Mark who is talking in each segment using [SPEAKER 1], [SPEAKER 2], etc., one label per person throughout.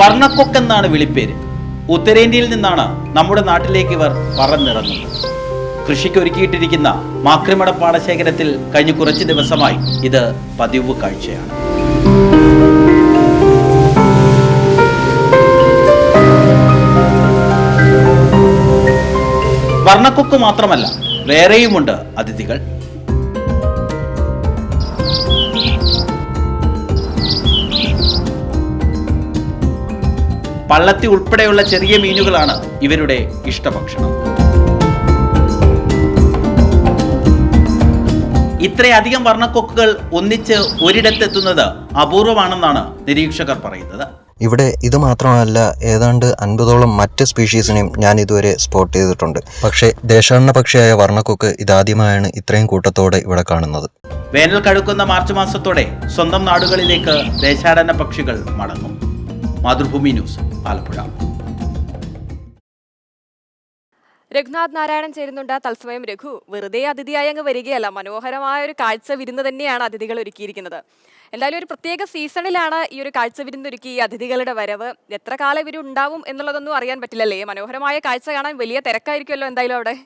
[SPEAKER 1] വർണ്ണക്കൊക്കെന്നാണ് വിളിപ്പേര്. ഉത്തരേന്ത്യയിൽ നിന്നാണ് നമ്മുടെ നാട്ടിലേക്ക് ഇവർ പറന്നിറങ്ങുന്നത്. കൃഷിക്ക് ഒരുക്കിയിട്ടിരിക്കുന്ന മാക്രിമട പാടശേഖരത്തിൽ കഴിഞ്ഞ കുറച്ച് ദിവസമായി ഇത് പതിവ് കാഴ്ചയാണ്. വർണ്ണക്കൊക്ക് മാത്രമല്ല, വേറെയുമുണ്ട് അതിഥികൾ. പള്ളത്തി ഉൾപ്പെടെയുള്ള ചെറിയ മീനുകളാണ് ഇവരുടെ ഇഷ്ടഭക്ഷണം. ഇത്രയധികം വർണ്ണക്കൊക്കുകൾ ഒന്നിച്ച് ഒരിടത്തെത്തുന്നത് അപൂർവമാണെന്നാണ് നിരീക്ഷകർ പറയുന്നത്.
[SPEAKER 2] ഇവിടെ ഇത് മാത്രമല്ല, ഏതാണ്ട് 50ഓളം മറ്റ് സ്പീഷീസിനെയും ഞാൻ ഇതുവരെ സ്പോട്ട് ചെയ്തിട്ടുണ്ട്. പക്ഷേ ദേശാടന പക്ഷിയായ വർണ്ണക്കൊക്ക് ഇതാദ്യമായാണ് ഇത്രയും കൂട്ടത്തോടെ ഇവിടെ കാണുന്നത്.
[SPEAKER 1] വേനൽ കടുക്കുന്ന മാർച്ച് മാസത്തോടെ സ്വന്തം നാടുകളിലേക്ക് ദേശാടന പക്ഷികൾ മടങ്ങും. മാതൃഭൂമി ന്യൂസ്, ആലപ്പുഴ.
[SPEAKER 3] രഘുനാഥ് നാരായണൻ ചേരുന്നുണ്ട് തത്സമയം. രഘു, വെറുതെ അതിഥിയായി അങ്ങ് വരികയല്ല, മനോഹരമായ ഒരു കാഴ്ച വിരുന്ന് തന്നെയാണ് അതിഥികൾ ഒരുക്കിയിരിക്കുന്നത്. എന്തായാലും ഒരു പ്രത്യേക സീസണിലാണ് ഈ ഒരു കാഴ്ച വിരുന്നൊരുക്കി ഈ അതിഥികളുടെ വരവ്. എത്ര കാലം ഇവർ ഉണ്ടാവും എന്നുള്ളതൊന്നും അറിയാൻ പറ്റില്ലല്ലേ? മനോഹരമായ കാഴ്ച കാണാൻ വലിയ തിരക്കായിരിക്കുമല്ലോ എന്തായാലും അവിടെ.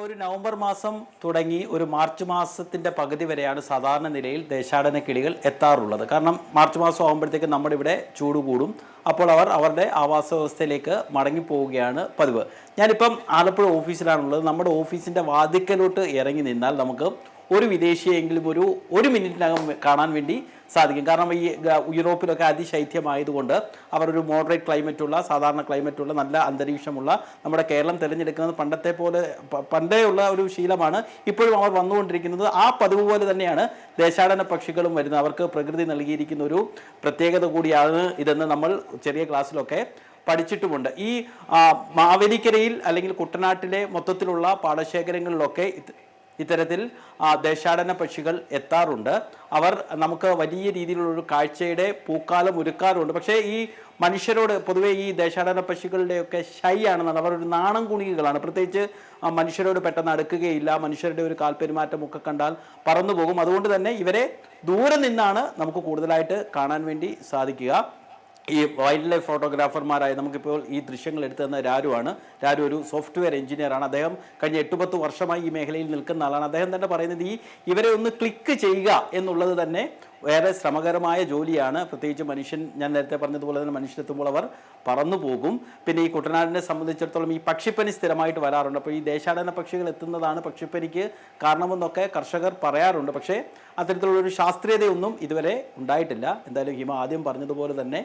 [SPEAKER 1] ഒരു നവംബർ മാസം തുടങ്ങി ഒരു മാർച്ച് മാസത്തിൻ്റെ പകുതി വരെയാണ് സാധാരണ നിലയിൽ ദേശാടന കിളികൾ എത്താറുള്ളത്. കാരണം മാർച്ച് മാസം ആകുമ്പോഴത്തേക്ക് നമ്മുടെ ഇവിടെ ചൂട് കൂടും. അപ്പോൾ അവർ അവരുടെ ആവാസ വ്യവസ്ഥയിലേക്ക് മടങ്ങിപ്പോവുകയാണ് പതിവ്. ഞാനിപ്പം ആലപ്പുഴ ഓഫീസിലാണുള്ളത്. നമ്മുടെ ഓഫീസിൻ്റെ വാതിക്കലോട്ട് ഇറങ്ങി നിന്നാൽ നമുക്ക് ഒരു വിദേശിയെങ്കിലും ഒരു മിനിറ്റിനകം കാണാൻ വേണ്ടി സാധിക്കും. കാരണം ഈ യൂറോപ്പിലൊക്കെ അതിശൈത്യമായതുകൊണ്ട് അവർ ഒരു മോഡറേറ്റ് ക്ലൈമറ്റുള്ള, സാധാരണ ക്ലൈമറ്റുള്ള, നല്ല അന്തരീക്ഷമുള്ള നമ്മുടെ കേരളം തിരഞ്ഞെടുക്കുന്നത് പണ്ടേ ഉള്ള ഒരു ശീലമാണ്. ഇപ്പോഴും അവർ വന്നുകൊണ്ടിരിക്കുന്നത് ആ പതിവ് പോലെ തന്നെയാണ് ദേശാടന പക്ഷികളും വരുന്നത്. അവർക്ക് പ്രകൃതി നൽകിയിരിക്കുന്ന ഒരു പ്രത്യേകത കൂടിയാണ് ഇതെന്ന് നമ്മൾ ചെറിയ ക്ലാസ്സിലൊക്കെ പഠിച്ചിട്ടുമുണ്ട്. ഈ മാവേലിക്കരയിൽ അല്ലെങ്കിൽ കുട്ടനാട്ടിലെ മൊത്തത്തിലുള്ള പാടശേഖരങ്ങളിലൊക്കെ ഇത്തരത്തിൽ ദേശാടന പക്ഷികൾ എത്താറുണ്ട്. അവർ നമുക്ക് വലിയ രീതിയിലുള്ളൊരു കാഴ്ചയുടെ പൂക്കാലം ഒരുക്കാറുണ്ട്. പക്ഷേ ഈ മനുഷ്യരോട് പൊതുവെ ഈ ദേശാടന പക്ഷികളുടെയൊക്കെ ഷൈ ആണെന്നാണ്. അവർ ഒരു നാണം കുണികളാണ്. പ്രത്യേകിച്ച് മനുഷ്യരോട് പെട്ടെന്ന് അടുക്കുകയില്ല. മനുഷ്യരുടെ ഒരു കാൽപെരുമാറ്റമൊക്കെ കണ്ടാൽ പറന്നു പോകും. അതുകൊണ്ട് തന്നെ ഇവരെ ദൂരെ നിന്നാണ് നമുക്ക് കൂടുതലായിട്ട് കാണാൻ വേണ്ടി സാധിക്കുക. ഈ വൈൽഡ് ലൈഫ് ഫോട്ടോഗ്രാഫർമാരായ നമുക്കിപ്പോൾ ഈ ദൃശ്യങ്ങൾ എടുത്തു തന്ന രാരുവാണ്. രാരു ഒരു സോഫ്റ്റ്വെയർ എഞ്ചിനീയറാണ്. അദ്ദേഹം കഴിഞ്ഞ 8-10 വർഷമായി ഈ മേഖലയിൽ നിൽക്കുന്ന ആളാണ്. അദ്ദേഹം തന്നെ പറയുന്നത് ഇവരെ ഒന്ന് ക്ലിക്ക് ചെയ്യുക എന്നുള്ളത് തന്നെ വേറെ ശ്രമകരമായ ജോലിയാണ്. പ്രത്യേകിച്ച് ഞാൻ നേരത്തെ പറഞ്ഞതുപോലെ തന്നെ മനുഷ്യരെത്തുമ്പോൾ അവർ പറന്നു പോകും. പിന്നെ ഈ കുട്ടനാടിനെ സംബന്ധിച്ചിടത്തോളം ഈ പക്ഷിപ്പനി സ്ഥിരമായിട്ട് വരാറുണ്ട്. അപ്പോൾ ഈ ദേശാടന പക്ഷികൾ എത്തുന്നതാണ് പക്ഷിപ്പനിക്ക് കാരണമെന്നൊക്കെ കർഷകർ പറയാറുണ്ട്. പക്ഷേ അത്തരത്തിലുള്ളൊരു ശാസ്ത്രീയതയൊന്നും ഇതുവരെ ഉണ്ടായിട്ടില്ല. എന്തായാലും ഹിമ ആദ്യം പറഞ്ഞതുപോലെ തന്നെ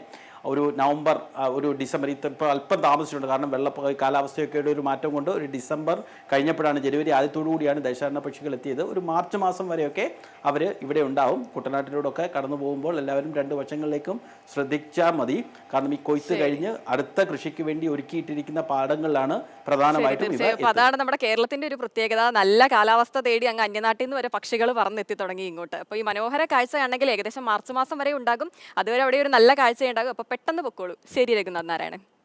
[SPEAKER 1] ഒരു നവംബർ, ഒരു ഡിസംബർ, ഇപ്പോൾ അല്പം താമസിച്ചിട്ടുണ്ട്. കാരണം കാലാവസ്ഥയൊക്കെയുടെ ഒരു മാറ്റം കൊണ്ട് ഒരു ഡിസംബർ കഴിഞ്ഞപ്പോഴാണ്, ജനുവരി ആദ്യത്തോടു കൂടിയാണ് ദേശാടന പക്ഷികൾ എത്തിയത്. ഒരു മാർച്ച് മാസം വരെയൊക്കെ അവർ ഇവിടെ ഉണ്ടാവും. കുട്ടനാട്ടിലൂടെയൊക്കെ കടന്നു പോകുമ്പോൾ എല്ലാവരും രണ്ട് വശങ്ങളിലേക്കും ശ്രദ്ധിച്ചാൽ മതി. കാരണം ഈ കൊയ്ത്ത് കഴിഞ്ഞ് അടുത്ത കൃഷിക്ക് വേണ്ടി ഒരുക്കിയിട്ടിരിക്കുന്ന പാടങ്ങളിലാണ് പ്രധാനമായിട്ടും.
[SPEAKER 3] അതാണ് നമ്മുടെ കേരളത്തിന്റെ ഒരു പ്രത്യേകത. നല്ല കാലാവസ്ഥ തേടി അങ്ങ് അന്യനാട്ടിൽ നിന്ന് വരെ പക്ഷികൾ പറന്നെത്തി തുടങ്ങി ഇങ്ങോട്ട്. അപ്പോൾ ഈ മനോഹര കാഴ്ചയാണെങ്കിൽ ഏകദേശം മാർച്ച് മാസം വരെ ഉണ്ടാകും. അതുവരെ അവിടെ ഒരു നല്ല കാഴ്ചയുണ്ടാകും. അപ്പോൾ പെട്ടെന്ന് പൊക്കോളൂ. ശരി രഘുനാഥ് നാരായണൻ.